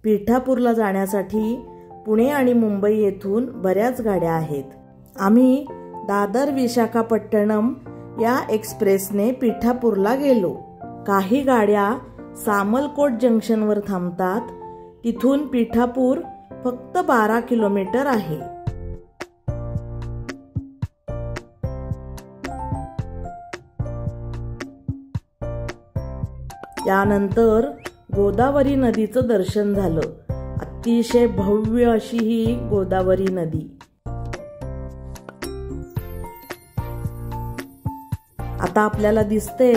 पिठापूरला जाण्यासाठी पुणे आणि मुंबई येथून बऱ्याच गाड्या आहेत. आम्ही दादर विशाखापट्टणम या एक्सप्रेसने पिठापूरला गेलो. काही गाड्या सामलकोट जंक्शनवर थांबतात. तिथून पिठापूर फक्त 12 किलोमीटर आहे. त्यानंतर गोदावरी नदीचं दर्शन झालं. अतिशय भव्य अशी ही गोदावरी नदी. आता आपल्याला दिसते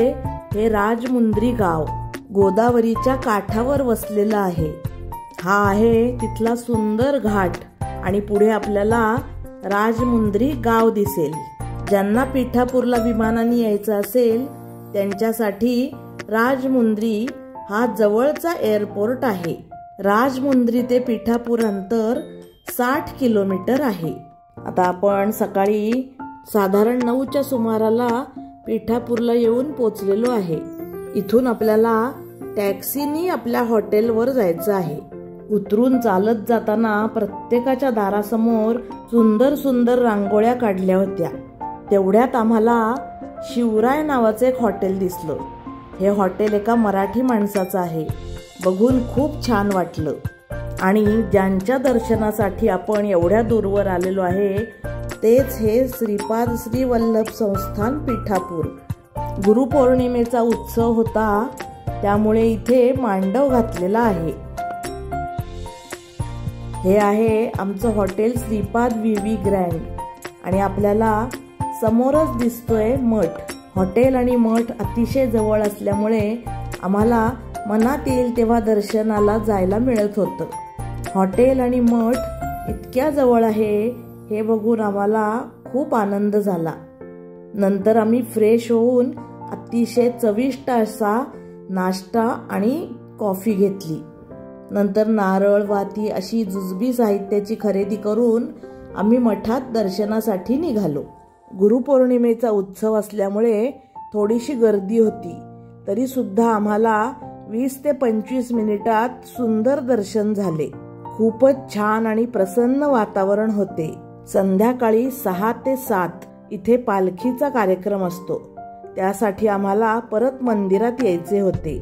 हे राजमुंद्री गाव गोदावरीच्या काठावर वसलेलं आहे. हा आहे तिथला सुंदर घाट आणि पुढे आपल्याला राजमुंद्री गाव दिसेल. ज्यांना पिठापूरला विमानाने यायचं असेल त्यांच्यासाठी राजमुंद्री हा जवळचा एअरपोर्ट आहे. राजमुंद्री ते पिठापूर अंतर 60 किलोमीटर आहे. आता आपण सकाळी साधारण 9च्या सुमाराला पिठापूरला येऊन पोचलेलो आहे. इथून आपल्याला टॅक्सीनी आपल्या हॉटेलवर जायचं आहे. उतरून चालत जाताना प्रत्येकाच्या दारासमोर सुंदर सुंदर रांगोळ्या काढल्या होत्या. तेवढ्यात आम्हाला शिवराय नावाचं एक हॉटेल दिसलं. हे हॉटेल एका मराठी माणसाचं आहे. बघून खूप छान वाटलं. आणि ज्यांच्या दर्शनासाठी आपण एवढ्या दूरवर आलेलो आहे तेच हे श्रीपाद श्री वल्लभ संस्थान पिठापूर. गुरुपौर्णिमेचा उत्सव होता त्यामुळे इथे मांडव घातलेला आहे. हे आहे आमचं हॉटेल श्रीपाद व्ही ग्रँड आणि आपल्याला समोरच दिसतोय मठ. हॉटेल आणि मठ अतिशय जवळ असल्यामुळे आम्हाला मनात येईल तेव्हा दर्शनाला जायला मिळत होतं. हॉटेल आणि मठ इतक्या जवळ आहे हे बघून आम्हाला खूप आनंद झाला. नंतर आम्ही फ्रेश होऊन अतिशय चविष्ट असा नाश्ता आणि कॉफी घेतली. नंतर नारळ वाती अशी जुजबी साहित्याची खरेदी करून आम्ही मठात दर्शनासाठी निघालो. गुरुपौर्णिमेचा उत्सव असल्यामुळे थोडीशी गर्दी होती. तरी सुद्धा आम्हाला 20 ते 25 मिनिटात सुंदर दर्शन झाले. खूपच छान आणि प्रसन्न वातावरण होते. संध्याकाळी 6 ते 7 इथे पालखीचा कार्यक्रम असतो. त्यासाठी आम्हाला परत मंदिरात यायचे होते.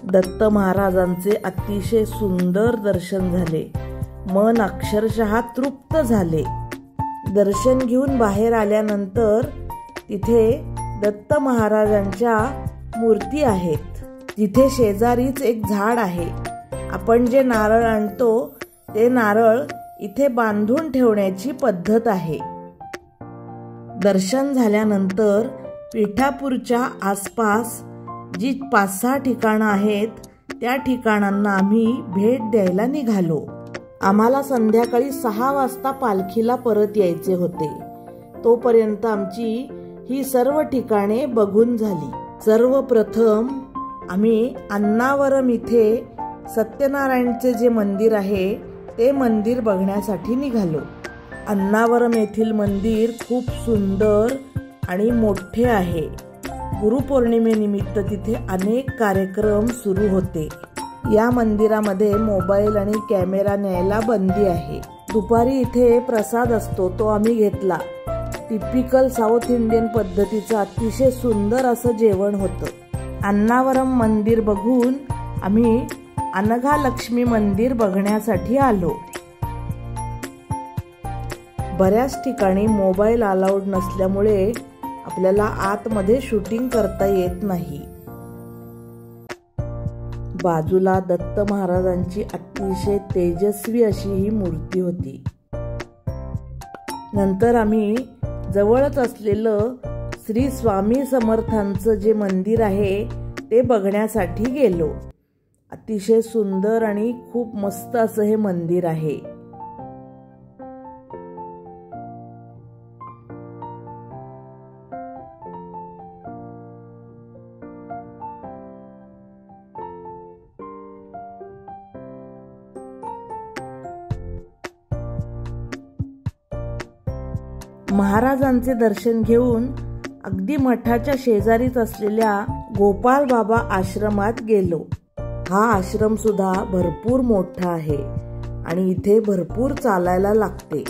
दत्त महाराजांचे अतिशय सुंदर दर्शन झाले. मन अक्षरशः तृप्त झाले. दर्शन घेऊन बाहेर आल्यानंतर तिथे दत्त महाराजांच्या मूर्ती आहेत. तिथे शेजारीच एक झाड आहे. आपण जे नारळ आणतो ते नारळ इथे बांधून ठेवण्याची पद्धत आहे. दर्शन झाल्यानंतर पिठापूरच्या आसपास जी 5-6 ठिकाणं आहेत त्या ठिकाणांना आम्ही भेट द्यायला निघालो. आम्हाला संध्याकाळी 6 वाजता पालखीला परत यायचे होते. तोपर्यंत आमची ही सर्व ठिकाणे बघून झाली. सर्वप्रथम आम्ही अण्णावरम इथे सत्यनारायणचे जे मंदिर आहे ते मंदिर बघण्यासाठी निघालो. अण्णावरम येथील मंदिर खूप सुंदर आणि मोठे आहे. गुरुपौर्णिमेनिमित्त तिथे अनेक कार्यक्रम सुरू होते. या मंदिरामध्ये मोबाईल आणि कॅमेरा न्यायला बंदी आहे. दुपारी इथे प्रसाद असतो तो आम्ही घेतला. टिपिकल साऊथ इंडियन पद्धतीचं अतिशय सुंदर असं जेवण होतं. अण्णावरम मंदिर बघून आम्ही अनघा लक्ष्मी मंदिर बघण्यासाठी आलो. बऱ्याच ठिकाणी मोबाईल अलाउड नसल्यामुळे आपल्याला आतमध्ये शूटिंग करता येत नाही. बाजूला दत्त महाराजांची अतिशय तेजस्वी अशी ही मूर्ती होती. नंतर आम्ही जवळच असलेलं श्री स्वामी समर्थांचं जे मंदिर आहे ते बघण्यासाठी गेलो. अतिशय सुंदर आणि खूप मस्त असं हे मंदिर आहे. महाराजांचे दर्शन घेऊन अगदी मठाच्या शेजारीच असलेल्या गोपाळ बाबा आश्रमात गेलो. हा आश्रम सुद्धा भरपूर मोठा आहे आणि इथे भरपूर चालायला लागते.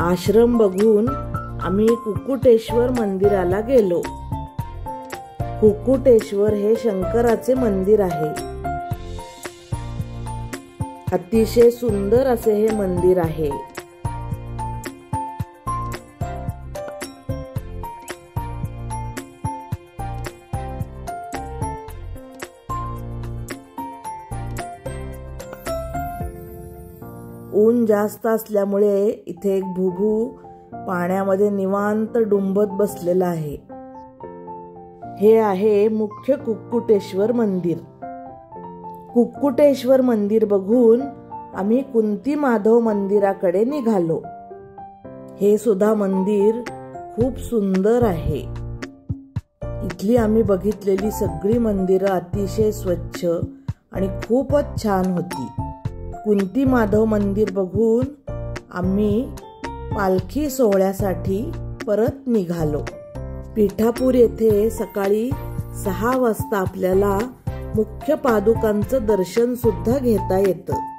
आश्रम बघून आम्ही कुक्कुटेश्वर मंदिराला गेलो. कुक्कुटेश्वर हे शंकराचे मंदिर आहे. अतिशय सुंदर असे हे मंदिर आहे. ऊन जास्त असल्यामुळे इथे एक भुभू पाण्यामध्ये निवांत डुंबत बसलेला आहे. हे आहे मुख्य कुक्कुटेश्वर मंदिर. कुक्कुटेश्वर मंदिर बघून आम्ही कुंती माधव मंदिराकडे निघालो. हे सुद्धा मंदिर खूप सुंदर आहे. इथली आम्ही बघितलेली सगळी मंदिरं अतिशय स्वच्छ आणि खूपच छान होती. कुंती माधव मंदिर बघून आम्ही पालखी सोहळ्यासाठी परत निघालो. पिठापूर येथे सकाळी 6 वाजता आपल्याला मुख्य पादुकांचं दर्शन सुद्धा घेता येतं.